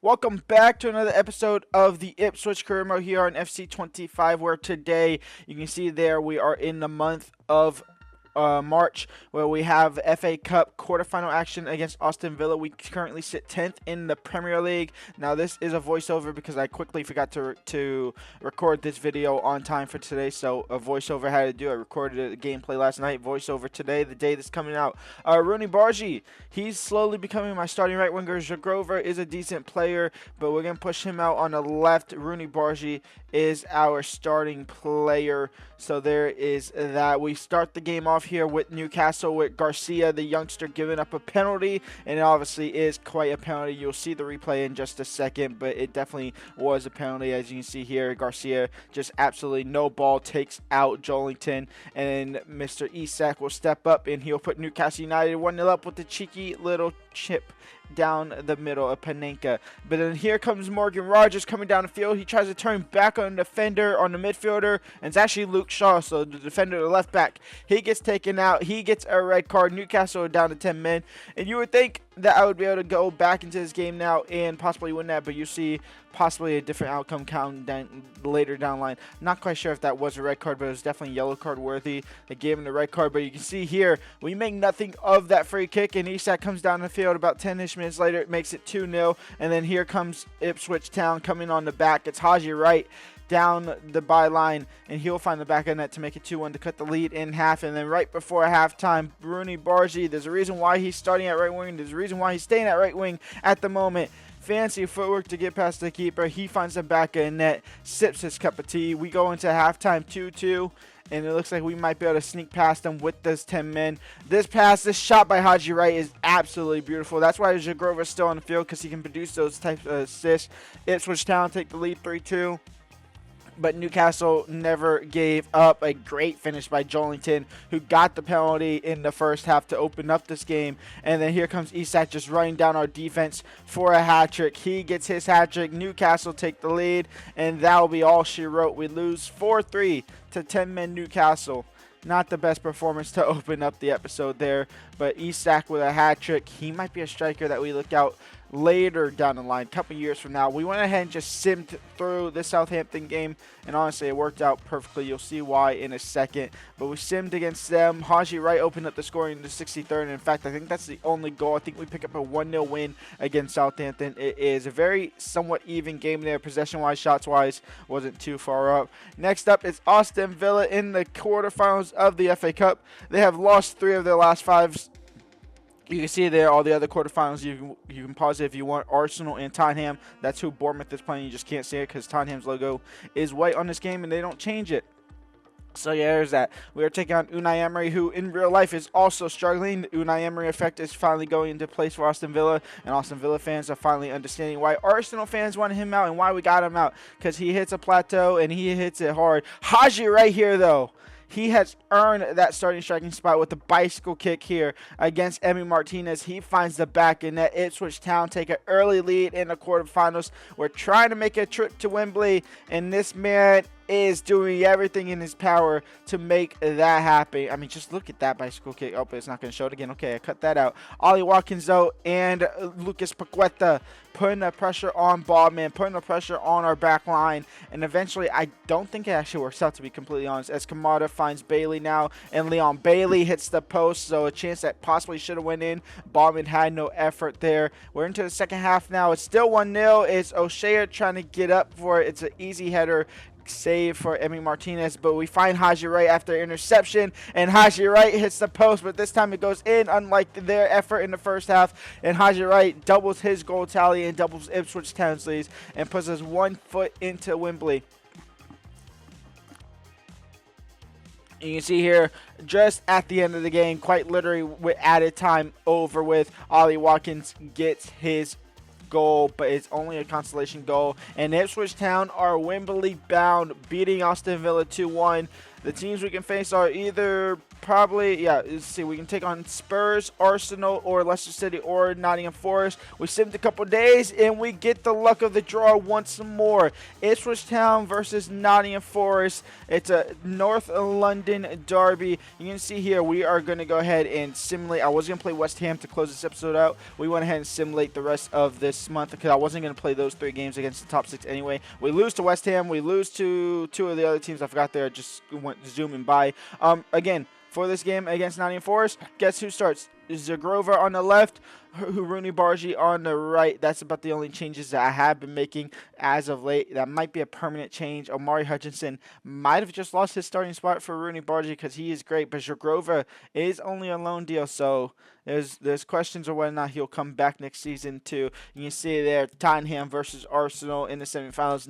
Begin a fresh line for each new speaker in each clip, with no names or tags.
Welcome back to another episode of the Ipswich Career Mode here on FC25, where today you can see there we are in the month of March, where we have FA Cup quarterfinal action against Aston Villa. We currently sit 10th in the Premier League. Now, this is a voiceover because I quickly forgot to record this video on time for today, so a voiceover had to do. I recorded a gameplay last night, voiceover today, the day that's coming out. Rooney Bargi, he's slowly becoming my starting right winger. Zagrover is a decent player, but we're going to push him out on the left. Rooney Bargi is our starting player, so there is that. We start the game off here with Newcastle with Garcia, the youngster, giving up a penalty, and it obviously is quite a penalty. You'll see the replay in just a second, but it definitely was a penalty. As you can see here, Garcia just absolutely no ball takes out Joelinton, and Mr. Isak will step up and he'll put Newcastle United 1-0 up with the cheeky little chip down the middle of Panenka. But then here comes Morgan Rogers coming down the field. He tries to turn back on the defender, on the midfielder, and it's actually Luke Shaw, so the defender, the left back. He gets taken out. He gets a red card. Newcastle are down to 10 men. And you would think that I would be able to go back into this game now and possibly win that, but you see possibly a different outcome later down the line. Not quite sure if that was a red card, but it was definitely yellow card worthy. They gave him the red card, but you can see here we make nothing of that free kick, and Isak comes down the field about 10-ish minutes later. It makes it 2-0, and then here comes Ipswich Town coming on the back. It's Haji Wright down the byline, and he'll find the back of net to make it 2-1 to cut the lead in half. And then right before halftime, Rooney Bargi, there's a reason why he's starting at right wing. There's a reason why he's staying at right wing at the moment. Fancy footwork to get past the keeper. He finds the back of the net, sips his cup of tea. We go into halftime 2-2. And it looks like we might be able to sneak past them with those 10 men. This shot by Haji Wright is absolutely beautiful. That's why Zagrover is still on the field, because he can produce those types of assists. Ipswich Town take the lead 3-2. But Newcastle never gave up. A great finish by Joelinton, who got the penalty in the first half to open up this game. And then here comes Isak just running down our defense for a hat-trick. He gets his hat-trick. Newcastle take the lead, and that will be all she wrote. We lose 4-3 to 10-men Newcastle. Not the best performance to open up the episode there, but Isak with a hat-trick. He might be a striker that we look out later down the line, a couple years from now. We went ahead and just simmed through the Southampton game, and honestly, it worked out perfectly. You'll see why in a second, but we simmed against them. Haji Wright opened up the scoring in the 63rd, and in fact, I think that's the only goal. I think we pick up a 1-0 win against Southampton. It is a very somewhat even game there, possession-wise, shots-wise, wasn't too far up. Next up is Aston Villa in the quarterfinals of the FA Cup. They have lost 3 of their last 5. You can see there all the other quarterfinals. You can pause it if you want. Arsenal and Tottenham. That's who Bournemouth is playing. You just can't see it because Tottenham's logo is white on this game, and they don't change it. So yeah, there's that. We are taking on Unai Emery, who in real life is also struggling. The Unai Emery effect is finally going into place for Aston Villa, and Aston Villa fans are finally understanding why Arsenal fans wanted him out and why we got him out, because he hits a plateau and he hits it hard. Haji right here, though. He has earned that starting striking spot with the bicycle kick here against Emi Martinez. He finds the back in net. Ipswich Town take an early lead in the quarterfinals. We're trying to make a trip to Wembley, and this man is doing everything in his power to make that happen. I mean, just look at that bicycle kick. Oh, but it's not going to show it again. Okay, I cut that out. Ollie Watkins, though, and Lucas Paqueta putting the pressure on Baldman, putting the pressure on our back line, and eventually, I don't think it actually works out, to be completely honest, as Kamada finds Bailey now, and Leon Bailey hits the post, so a chance that possibly should have went in. Baldman had no effort there. We're into the second half now. It's still 1-0. It's O'Shea trying to get up for it. It's an easy header save for Emi Martinez, but we find Haji Wright after interception, and Haji Wright hits the post, but this time it goes in, unlike their effort in the first half, and Haji Wright doubles his goal tally and doubles Ipswich Town's lead and puts us 1 foot into Wembley. You can see here, just at the end of the game, quite literally with added time over with, Ollie Watkins gets his goal, but it's only a consolation goal, and Ipswich Town are Wembley bound, beating Aston Villa 2-1. The teams we can face are either probably, yeah, let's see, we can take on Spurs, Arsenal, or Leicester City, or Nottingham Forest. We simmed a couple days, and we get the luck of the draw once more. Ipswich Town versus Nottingham Forest. It's a North London derby. You can see here we are going to go ahead and simulate. I was going to play West Ham to close this episode out. We went ahead and simulate the rest of this month because I wasn't going to play those 3 games against the top 6 anyway. We lose to West Ham. We lose to 2 of the other teams. I forgot there. Just went zooming by. Again, for this game against Nottingham Forest, guess who starts? Zagrova on the left, Rooney Bargi on the right. That's about the only changes that I have been making as of late. That might be a permanent change. Omari Hutchinson might have just lost his starting spot for Rooney Bargi because he is great, but Zagrova is only a loan deal, so there's questions of whether or not he'll come back next season too. You can see there, Tottenham versus Arsenal in the semifinals.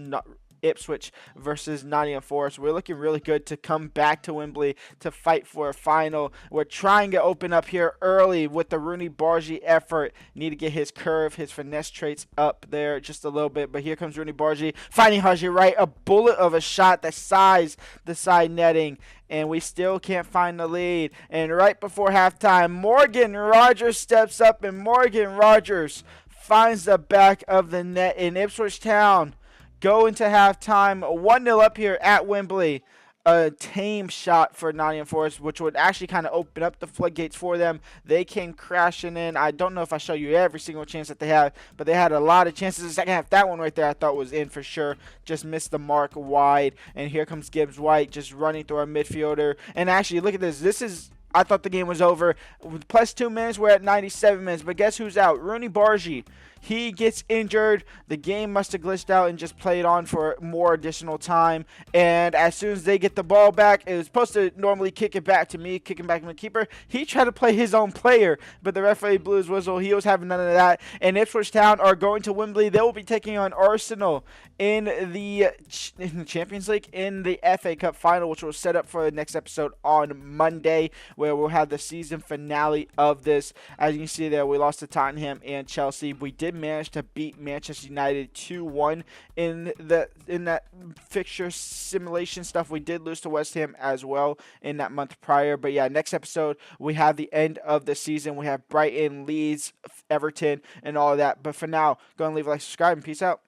Ipswich versus Nottingham Forest. We're looking really good to come back to Wembley to fight for a final. We're trying to open up here early with the Rooney Bargi effort. Need to get his curve, his finesse traits up there just a little bit. But here comes Rooney Bargi finding Haji right. A bullet of a shot that size the side netting. And we still can't find the lead. And right before halftime, Morgan Rogers steps up, and Morgan Rogers finds the back of the net in Ipswich Town. Go into halftime 1-0 up here at Wembley. A tame shot for Nottingham Forest, which would actually kind of open up the floodgates for them. They came crashing in. I don't know if I show you every single chance that they have, but they had a lot of chances. The second half, that one right there I thought was in for sure. Just missed the mark wide. And here comes Gibbs White just running through our midfielder. And actually, look at this. I thought the game was over. Plus 2 minutes, we're at 97 minutes. But guess who's out? Rooney Bargi. He gets injured. The game must have glitched out and just played on for more additional time. And as soon as they get the ball back, it was supposed to normally kick it back to me, kicking back to the keeper. He tried to play his own player, but the referee blew his whistle. He was having none of that. And Ipswich Town are going to Wembley. They will be taking on Arsenal in the Champions League, in the FA Cup final, which will set up for the next episode on Monday, where we'll have the season finale of this. As you can see there, we lost to Tottenham and Chelsea. We did manage to beat Manchester United 2-1 in that fixture simulation stuff. We did lose to West Ham as well in that month prior. But yeah, next episode we have the end of the season. We have Brighton, Leeds, Everton, and all of that. But for now, go and leave a like, subscribe, and peace out.